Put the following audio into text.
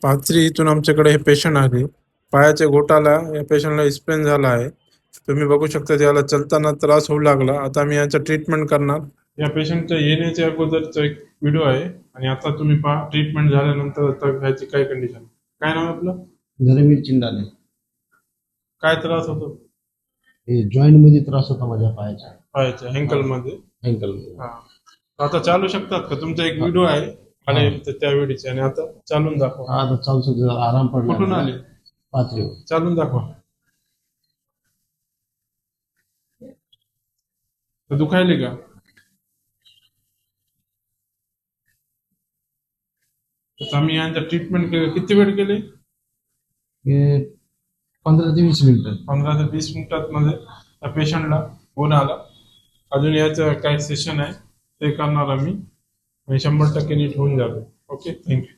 पाथरी इथून आमच्याकडे हे पेशंट आले. पायाच्या गोटाला या पेशंटला स्प्रेन झाला आहे. तुम्ही बघू शकता त्याला चलताना त्रास होऊ लागला. आता मी याचं ट्रीटमेंट करणार. या पेशंटच्या येण्याच्या अगोदरचा एक व्हिडिओ आहे आणि आता तुम्ही पहा ट्रीटमेंट झाल्यानंतर आता ह्याची काय कंडिशन. काय नाव आपलं? धर्मवीर चिंडाले. काय त्रास होतो? हे जॉईंट मध्ये त्रास होता माझ्या पायाच्या अँकल मध्ये. अँकल. आता चालू शकतात का? तुमचा एक व्हिडिओ आहे आणि त्या व्हिडिओचे आणि आता चालून दाखवा. आता चालू शकतो, जरा आराम पडला. कुठून आले? पाथरी. चालून दाखवा. दुखायले का? आम्ही यांच्या ट्रीटमेंट किती वेळ केले? 15 ते 20 मिनिटं. 15 ते 20 मिनिटात मध्ये त्या पेशंटला गुण आला. अजून याचं काय सेशन आहे ते करणार आम्ही. 100% नीट होऊन जातो. Okay, thank you.